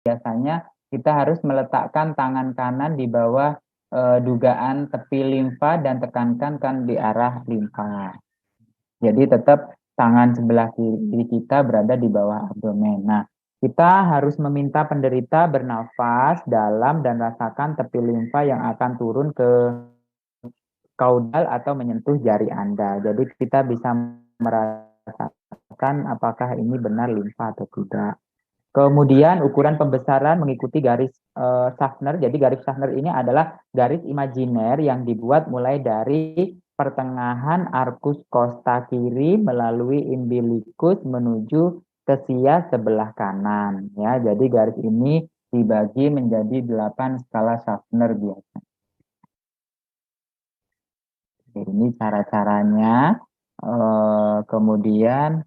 biasanya kita harus meletakkan tangan kanan di bawah dugaan tepi limfa dan tekankan kan di arah limfa. Jadi tetap tangan sebelah kiri kita berada di bawah abdomen. Nah, kita harus meminta penderita bernafas dalam dan rasakan tepi limfa yang akan turun ke kaudal atau menyentuh jari Anda. Jadi kita bisa merasakan apakah ini benar limfa atau tidak. Kemudian ukuran pembesaran mengikuti garis Schaffner. Jadi garis Schaffner ini adalah garis imajiner yang dibuat mulai dari pertengahan arkus kosta kiri melalui umbilikus menuju ke sia sebelah kanan. Ya, jadi garis ini dibagi menjadi 8 skala Schaffner biasa. Ini cara-caranya. Kemudian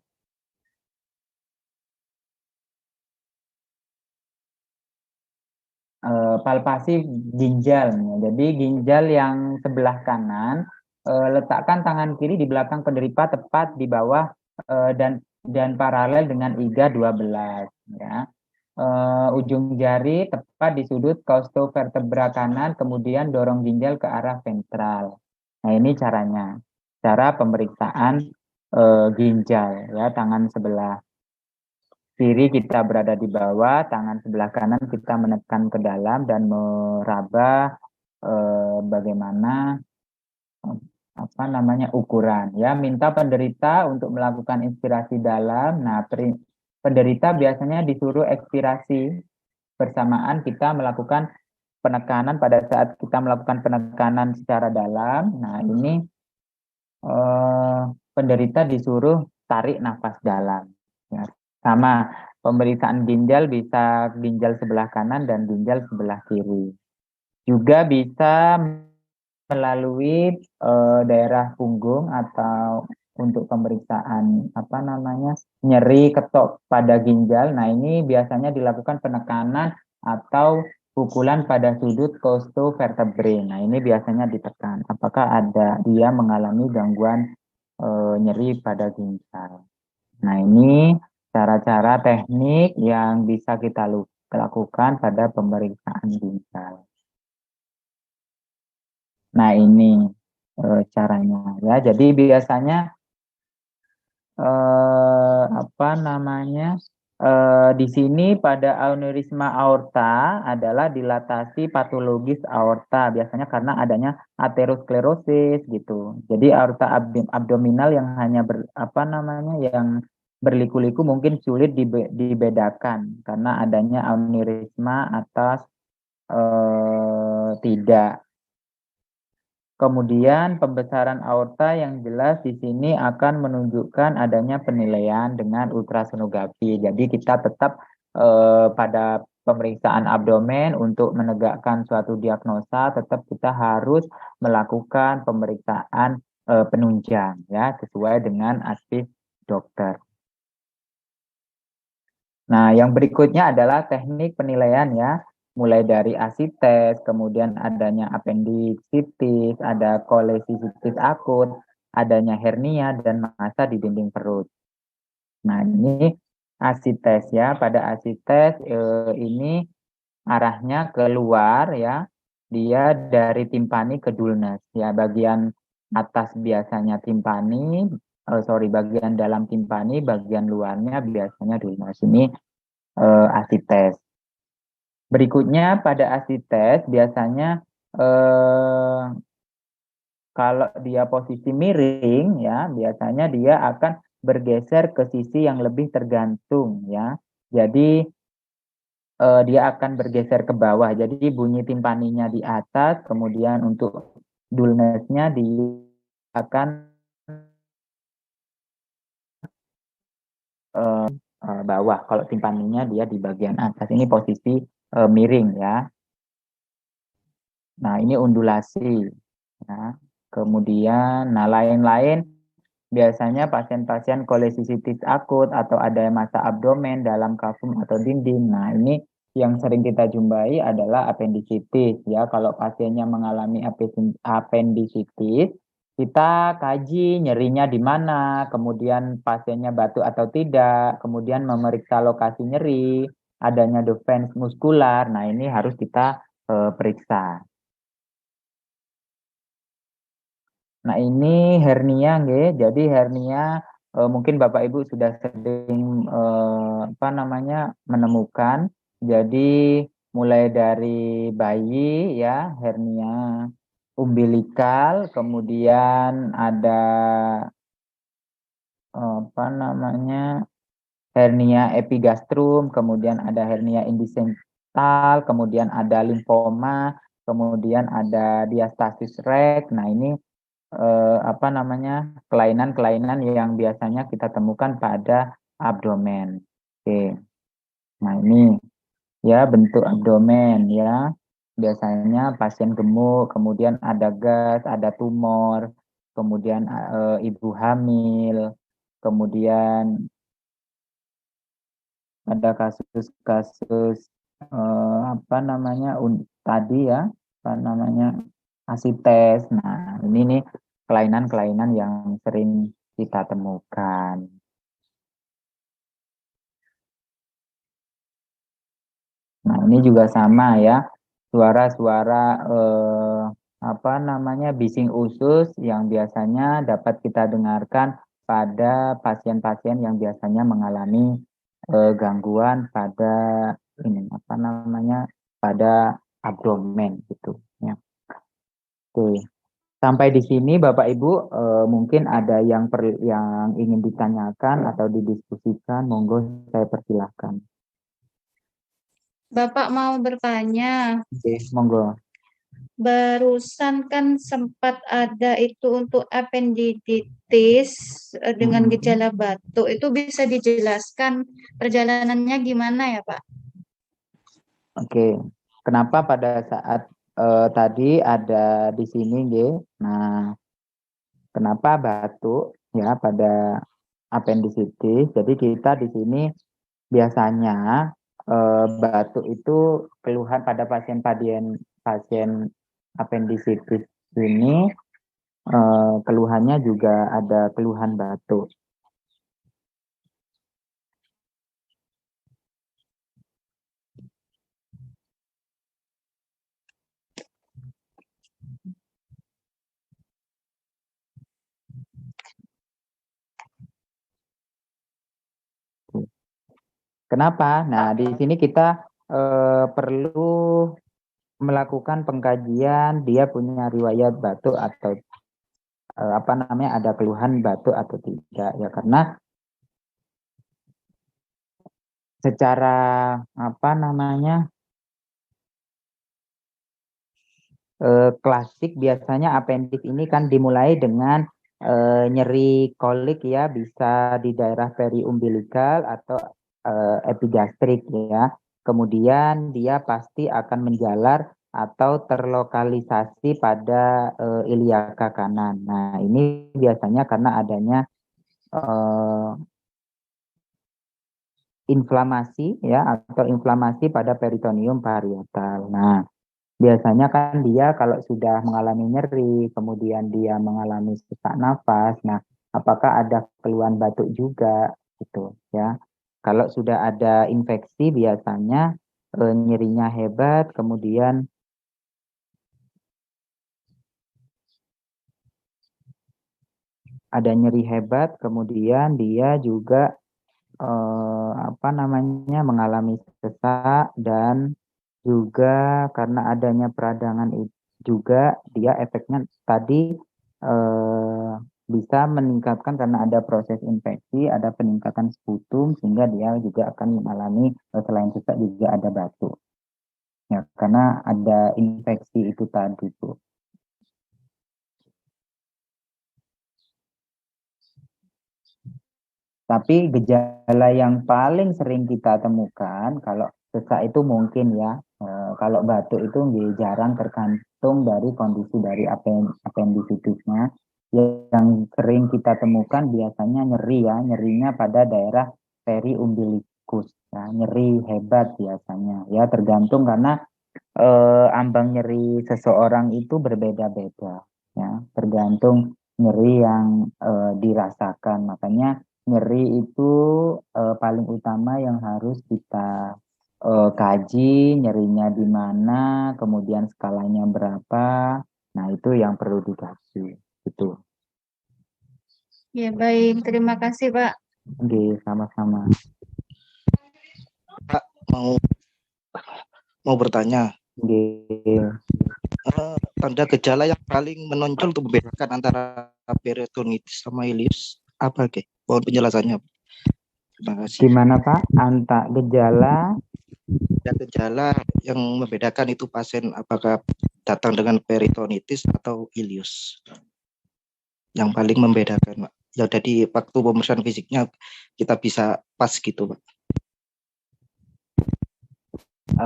palpasi ginjal. Jadi ginjal yang sebelah kanan, letakkan tangan kiri di belakang penderita tepat di bawah dan paralel dengan iga 12. Ya. Ujung jari tepat di sudut caustovertebra kanan, kemudian dorong ginjal ke arah ventral. Nah, ini caranya. Cara pemeriksaan ginjal, ya, tangan sebelah kiri kita berada di bawah, tangan sebelah kanan kita menekan ke dalam dan meraba bagaimana apa namanya ukuran. Ya, minta penderita untuk melakukan inspirasi dalam. Nah, penderita biasanya disuruh ekspirasi bersamaan kita melakukan penekanan pada saat kita melakukan penekanan secara dalam. Nah, ini penderita disuruh tarik nafas dalam. Ya. Sama pemeriksaan ginjal bisa ginjal sebelah kanan dan ginjal sebelah kiri. Juga bisa melalui daerah punggung atau untuk pemeriksaan apa namanya nyeri ketok pada ginjal. Nah, ini biasanya dilakukan penekanan atau pukulan pada sudut costovertebrae. Nah, ini biasanya ditekan. Apakah ada dia mengalami gangguan nyeri pada ginjal. Nah, ini cara-cara teknik yang bisa kita lakukan pada pemeriksaan ginjal. Nah, ini caranya ya. Jadi biasanya apa namanya di sini pada aneurisma aorta adalah dilatasi patologis aorta biasanya karena adanya aterosklerosis gitu. Jadi aorta abdominal yang hanya apa namanya yang berliku-liku mungkin sulit dibedakan karena adanya aneurisma atas tidak. Kemudian pembesaran aorta yang jelas di sini akan menunjukkan adanya penilaian dengan ultrasonografi. Jadi kita tetap pada pemeriksaan abdomen untuk menegakkan suatu diagnosa tetap kita harus melakukan pemeriksaan penunjang ya sesuai dengan aspek dokter. Nah, yang berikutnya adalah teknik penilaian ya. Mulai dari acid test, kemudian adanya appendicitis, ada cholecystitis akut, adanya hernia dan massa di dinding perut. Nah, ini acid test ya. Pada acid test ini arahnya keluar ya. Dia dari timpani ke dulnus ya. Bagian atas biasanya timpani, bagian dalam timpani, bagian luarnya biasanya dulnus. Ini acid test. Berikutnya pada acid test biasanya kalau dia posisi miring ya biasanya dia akan bergeser ke sisi yang lebih tergantung ya. Jadi dia akan bergeser ke bawah. Jadi bunyi timpaninya di atas, kemudian untuk dulnusnya dia akan bawah. Kalau timpaninya dia di bagian atas. Ini posisi miring ya. Nah, ini undulasi. Ya. Kemudian, nah lain-lain biasanya pasien-pasien kolesisitis akut atau ada massa abdomen dalam kafum atau dinding. Nah, ini yang sering kita jumpai adalah appendicitis. Ya, kalau pasiennya mengalami appendicitis, kita kaji nyerinya di mana, kemudian pasiennya batuk atau tidak, kemudian memeriksa lokasi nyeri, adanya defense muskular. Nah, ini harus kita periksa. Nah, ini hernia nggih. Jadi hernia mungkin Bapak Ibu sudah sering menemukan. Jadi mulai dari bayi ya, hernia umbilikal, kemudian ada hernia epigastrum, kemudian ada hernia indisiental, kemudian ada limfoma, kemudian ada diastasis rek. Nah, ini kelainan-kelainan yang biasanya kita temukan pada abdomen. Oke. Nah, ini ya bentuk abdomen ya. Biasanya pasien gemuk, kemudian ada gas, ada tumor, kemudian ibu hamil, kemudian ada kasus-kasus tadi ya, asites. Nah, ini nih kelainan-kelainan yang sering kita temukan. Nah, ini juga sama ya, suara-suara bising usus yang biasanya dapat kita dengarkan pada pasien-pasien yang biasanya mengalami gangguan pada pada abdomen gitu ya. Oke. Sampai di sini Bapak Ibu mungkin ada yang ingin ditanyakan atau didiskusikan, monggo saya persilahkan. Bapak mau bertanya. Oke, monggo. Barusan kan sempat ada itu untuk appendicitis dengan gejala batuk. Itu bisa dijelaskan perjalanannya gimana ya, Pak? Oke. Kenapa pada saat tadi ada di sini, nggih? Nah, kenapa batuk ya pada appendicitis? Jadi kita di sini biasanya batuk itu keluhan pada pasien appendicitis ini keluhannya juga ada keluhan batuk. Kenapa? Nah, di sini kita perlu melakukan pengkajian dia punya riwayat batuk atau ada keluhan batuk atau tidak ya, karena secara klasik biasanya appendix ini kan dimulai dengan nyeri kolik ya, bisa di daerah periumbilikal atau epigastrik ya. Kemudian dia pasti akan menjalar atau terlokalisasi pada iliaka kanan. Nah, ini biasanya karena adanya inflamasi ya, atau inflamasi pada peritoneum parietal. Nah, biasanya kan dia kalau sudah mengalami nyeri, kemudian dia mengalami sesak nafas, nah apakah ada keluhan batuk juga gitu ya. Kalau sudah ada infeksi biasanya nyerinya hebat, kemudian ada nyeri hebat, kemudian dia juga mengalami sesak, dan juga karena adanya peradangan itu juga dia efeknya tadi bisa meningkatkan karena ada proses infeksi, ada peningkatan sputum sehingga dia juga akan mengalami selain sesak juga ada batuk. Ya, karena ada infeksi itu tadi, Bu. Tapi gejala yang paling sering kita temukan kalau sesak itu mungkin ya, kalau batuk itu jarang, tergantung dari kondisi dari appendicitisnya. Yang sering kita temukan biasanya nyeri ya, nyerinya pada daerah periumbilicus ya, nyeri hebat biasanya ya, tergantung karena ambang nyeri seseorang itu berbeda-beda ya, tergantung nyeri yang dirasakan. Makanya nyeri itu paling utama yang harus kita kaji nyerinya di mana, kemudian skalanya berapa. Nah, itu yang perlu dikaji. Gitu. Ya, baik. Terima kasih, Pak. Oke, sama-sama. Pak, mau bertanya. Oke. Tanda gejala yang paling menonjol untuk membedakan antara peritonitis sama ileus apa, Oke? Mohon penjelasannya. Terima kasih. Gimana Pak? Gejala? Gejala yang membedakan itu pasien apakah datang dengan peritonitis atau ileus. Yang paling membedakan, Pak. Ya, jadi waktu pemeriksaan fisiknya kita bisa pas gitu, Pak.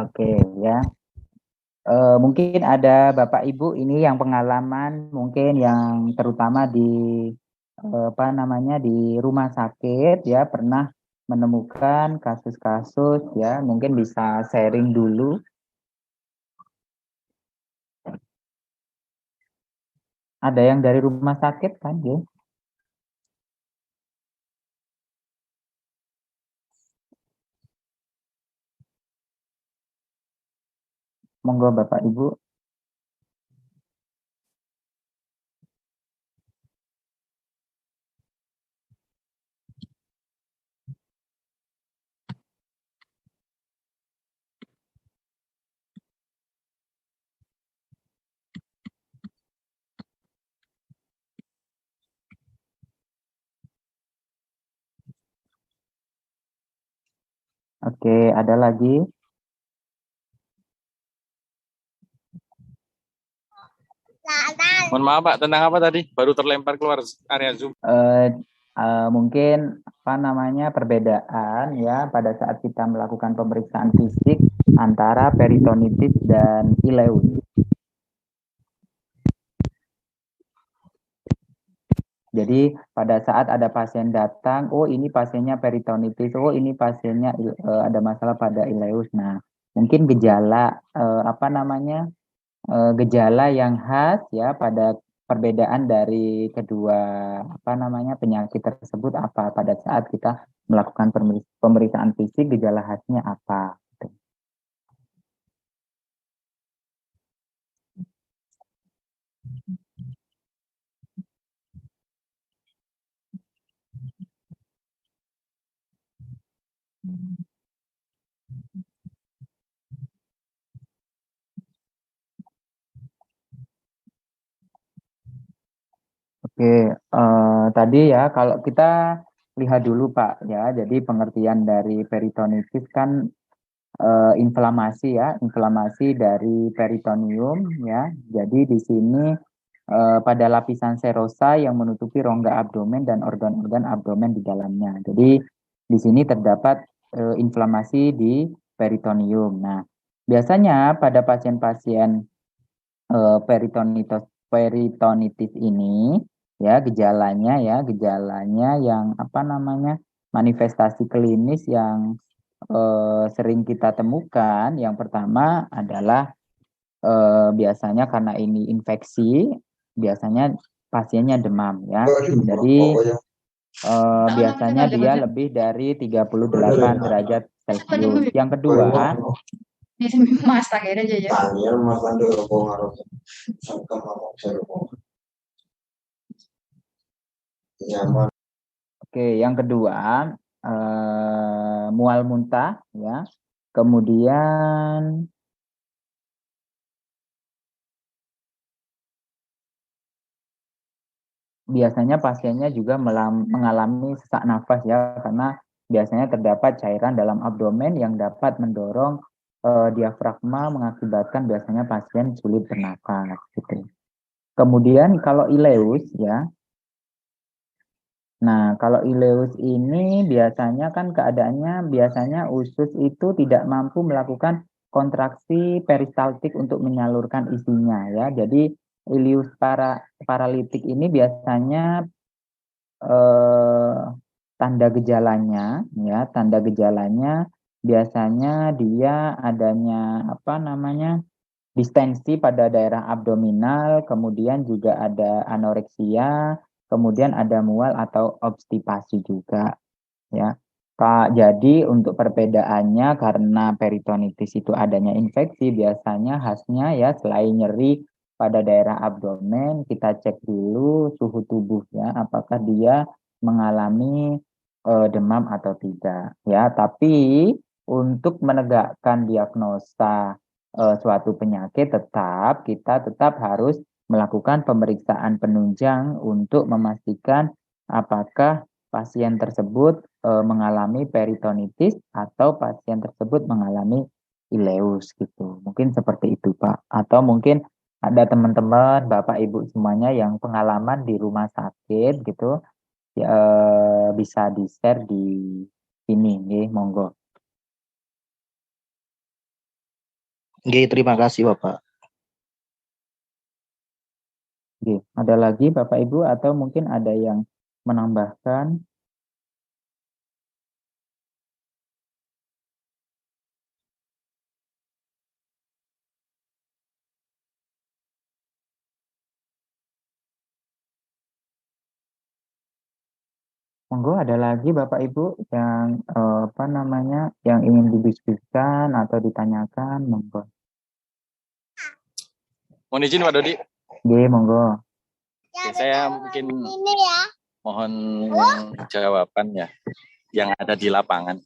Oke, ya. Mungkin ada Bapak Ibu ini yang pengalaman mungkin yang terutama di di rumah sakit ya pernah menemukan kasus-kasus ya, mungkin bisa sharing dulu. Ada yang dari rumah sakit kan ya? Monggo Bapak Ibu. Oke, ada lagi? Mohon maaf Pak, tentang apa tadi? Baru terlempar keluar area Zoom. Mungkin perbedaan ya pada saat kita melakukan pemeriksaan fisik antara peritonitis dan ileus. Jadi pada saat ada pasien datang, oh ini pasiennya peritonitis, oh ini pasiennya ada masalah pada ileus. Nah, mungkin gejala gejala yang khas ya pada perbedaan dari kedua penyakit tersebut apa pada saat kita melakukan pemeriksaan fisik, gejala khasnya apa. Oke, tadi ya kalau kita lihat dulu Pak ya, jadi pengertian dari peritonitis kan inflamasi dari peritoneum ya. Jadi di sini pada lapisan serosa yang menutupi rongga abdomen dan organ-organ abdomen di dalamnya. Jadi di sini terdapat inflamasi di peritoneum. Nah, biasanya pada pasien-pasien peritonitis ini ya gejalanya yang manifestasi klinis yang sering kita temukan. Yang pertama adalah biasanya karena ini infeksi, biasanya pasiennya demam ya. Jadi biasanya dia lebih dari 38 derajat Celcius. Yang kedua, oke, yang kedua mual muntah ya. Kemudian biasanya pasiennya juga mengalami sesak nafas ya, karena biasanya terdapat cairan dalam abdomen yang dapat mendorong diafragma, mengakibatkan biasanya pasien sulit bernafas gitu. Kemudian kalau ileus ya, nah kalau ileus ini biasanya kan keadaannya biasanya usus itu tidak mampu melakukan kontraksi peristaltik untuk menyalurkan isinya ya. Jadi ileus paralitik ini biasanya tanda gejalanya biasanya dia adanya distensi pada daerah abdominal, kemudian juga ada anoreksia, kemudian ada mual atau obstipasi juga ya. Kak, jadi untuk perbedaannya karena peritonitis itu adanya infeksi, biasanya khasnya ya selain nyeri pada daerah abdomen, kita cek dulu suhu tubuhnya, apakah dia mengalami demam atau tidak. Ya, tapi untuk menegakkan diagnosa suatu penyakit kita tetap harus melakukan pemeriksaan penunjang untuk memastikan apakah pasien tersebut mengalami peritonitis atau pasien tersebut mengalami ileus gitu. Mungkin seperti itu, Pak. Atau mungkin ada teman-teman, Bapak Ibu semuanya yang pengalaman di rumah sakit gitu, ya, bisa di-share di sini, nih, monggo. Nggih, terima kasih Bapak. Oke, ada lagi Bapak Ibu atau mungkin ada yang menambahkan? Monggo, ada lagi Bapak Ibu yang apa namanya yang ingin didiskusikan atau ditanyakan, monggo. Mohon izin Pak Dodi. Oke, monggo. Oke, saya mungkin mohon jawaban ya yang ada di lapangan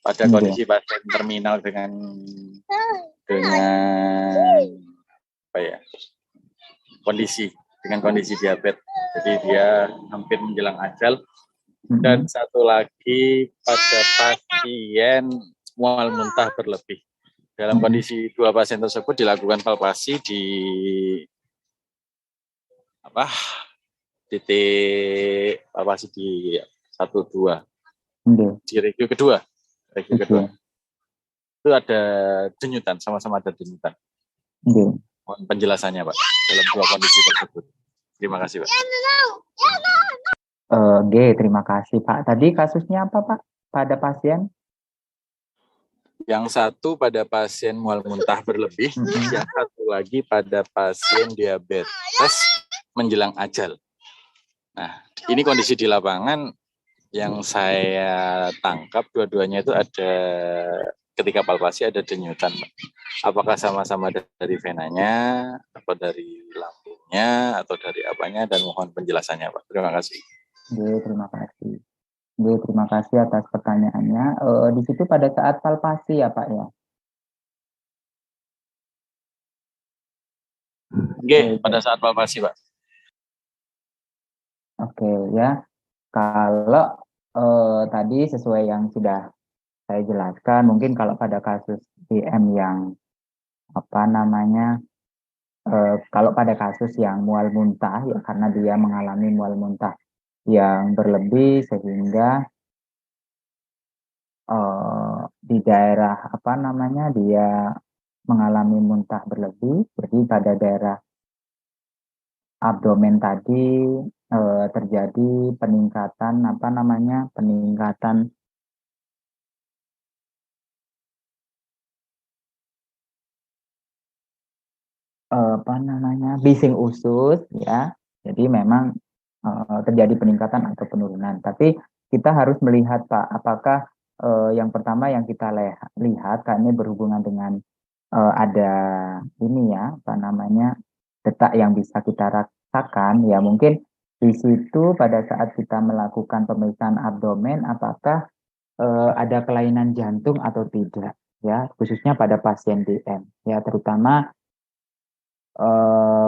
pada kondisi pasien terminal dengan apa ya, kondisi diabetes. Jadi dia hampir menjelang ajal. Dan satu lagi pada pasien mual muntah berlebih. Dalam kondisi dua pasien tersebut dilakukan palpasi di titik palpasi di 1-2 di review kedua. Itu ada denyutan, sama-sama ada denyutan. Mohon penjelasannya Pak dalam dua kondisi tersebut. Terima kasih Pak. Terima kasih Pak. Tadi kasusnya apa Pak pada pasien? Yang satu pada pasien mual muntah berlebih, yang satu lagi pada pasien diabetes menjelang ajal. Nah, ini kondisi di lapangan yang saya tangkap dua-duanya itu ada ketika palpasi ada denyutan. Apakah sama-sama dari venanya, atau dari lambungnya, atau dari apanya, dan mohon penjelasannya Pak. Terima kasih. Terima kasih. Terima kasih atas pertanyaannya. Di situ pada saat palpasi ya Pak ya? Pada saat palpasi Pak. Oke ya. Kalau tadi sesuai yang sudah saya jelaskan, mungkin kalau pada kasus DM yang apa namanya, kalau pada kasus yang mual muntah ya karena dia mengalami mual muntah yang berlebih sehingga di daerah apa namanya dia mengalami muntah berlebih, jadi pada daerah abdomen tadi terjadi peningkatan apa namanya peningkatan bising usus ya. Jadi memang terjadi peningkatan atau penurunan. Tapi kita harus melihat Pak, apakah yang pertama yang kita lihat karena ini berhubungan dengan ada ini ya, apa namanya detak yang bisa kita rasakan ya, mungkin di situ pada saat kita melakukan pemeriksaan abdomen apakah ada kelainan jantung atau tidak ya, khususnya pada pasien DM ya, terutama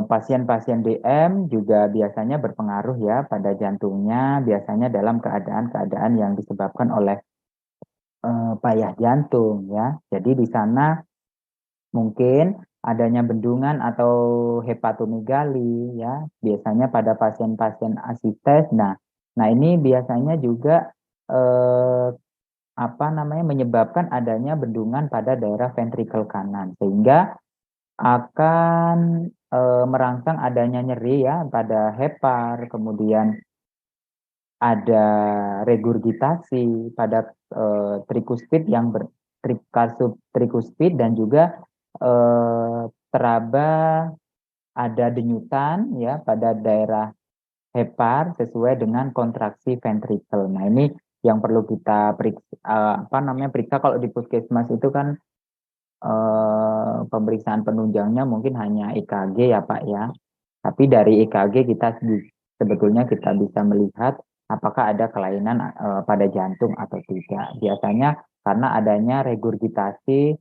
pasien-pasien DM juga biasanya berpengaruh ya pada jantungnya, biasanya dalam keadaan-keadaan yang disebabkan oleh payah jantung ya. Jadi di sana mungkin adanya bendungan atau hepatomegali ya, biasanya pada pasien-pasien asites. Nah ini biasanya juga menyebabkan adanya bendungan pada daerah ventrikel kanan sehingga akan merangsang adanya nyeri ya pada hepar, kemudian ada regurgitasi pada trikuspid yang trikuspid dan juga teraba ada denyutan ya pada daerah hepar sesuai dengan kontraksi ventrikel. Nah ini yang perlu kita periksa kalau di puskesmas itu kan pemeriksaan penunjangnya mungkin hanya EKG ya Pak ya. Tapi dari EKG sebetulnya kita bisa melihat apakah ada kelainan pada jantung atau tidak. Biasanya karena adanya regurgitasi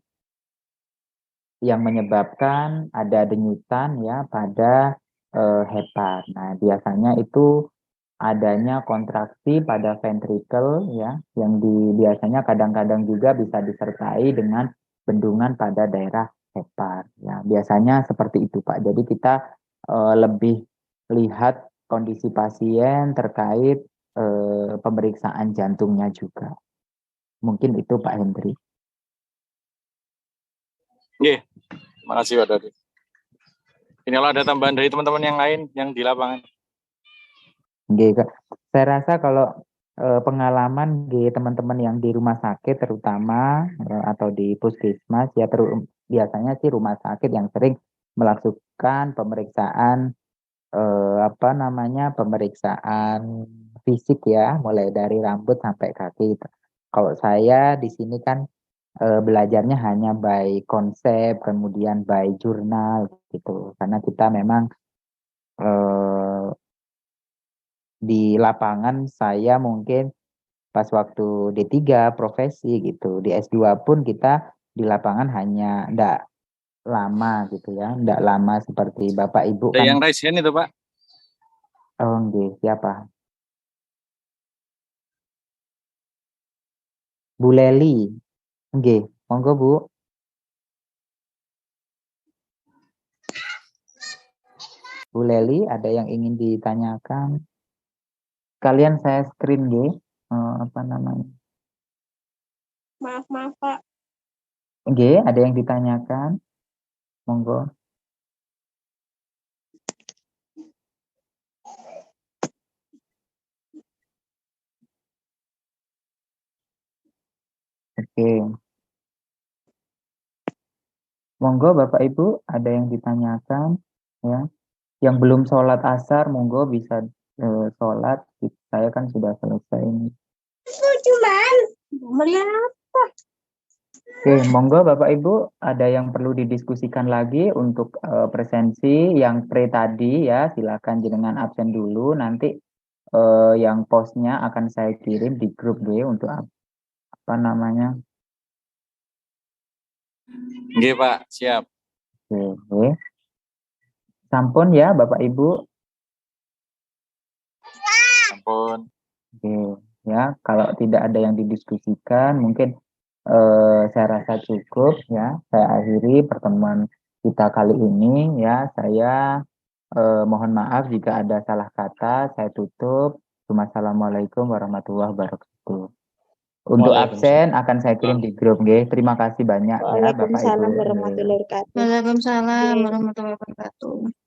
yang menyebabkan ada denyutan ya pada hepar. Nah, biasanya itu adanya kontraksi pada ventricle ya, yang biasanya kadang-kadang juga bisa disertai dengan bendungan pada daerah hepar. Ya, biasanya seperti itu Pak. Jadi kita lebih lihat kondisi pasien terkait pemeriksaan jantungnya juga. Mungkin itu Pak Hendri. Oke, terima kasih Pak Dodi. Inilah ada tambahan dari teman-teman yang lain yang di lapangan. Oke, saya rasa kalau pengalaman di teman-teman yang di rumah sakit terutama atau di puskesmas ya biasanya sih rumah sakit yang sering melakukan pemeriksaan pemeriksaan fisik ya, mulai dari rambut sampai kaki. Kalau saya di sini kan belajarnya hanya by konsep, kemudian by jurnal gitu, karena kita memang di lapangan saya mungkin pas waktu D3 profesi gitu, di S2 pun kita di lapangan hanya enggak lama gitu ya, enggak lama seperti Bapak Ibu Ada kan. yang raise hand itu Pak? Oh nggih, siapa? Bu Leli. Nggih, monggo Bu. Bu Leli, ada yang ingin ditanyakan? Kalian saya screen nggih. Maaf Pak. Nggih, ada yang ditanyakan? Monggo. Oke. Monggo Bapak Ibu, ada yang ditanyakan ya. Yang belum sholat asar, monggo bisa sholat. Saya kan sudah selesai ini. Cuman melihat apa? Oke, monggo Bapak Ibu, ada yang perlu didiskusikan lagi untuk presensi yang pre tadi ya, silakan jenengan absen dulu. Nanti yang postnya akan saya kirim di grup G untuk Oke Pak, siap. Oke. Sampun ya Bapak Ibu. Ampun. Oke, ya kalau tidak ada yang didiskusikan mungkin saya rasa cukup ya. Saya akhiri pertemuan kita kali ini ya. Saya mohon maaf jika ada salah kata. Saya tutup. Wassalamualaikum warahmatullahi wabarakatuh. Untuk absen akan saya kirim di grup G. Terima kasih banyak ya Bapak Ibu. Waalaikumsalam warahmatullahi wabarakatuh. Waalaikumsalam warahmatullahi wabarakatuh.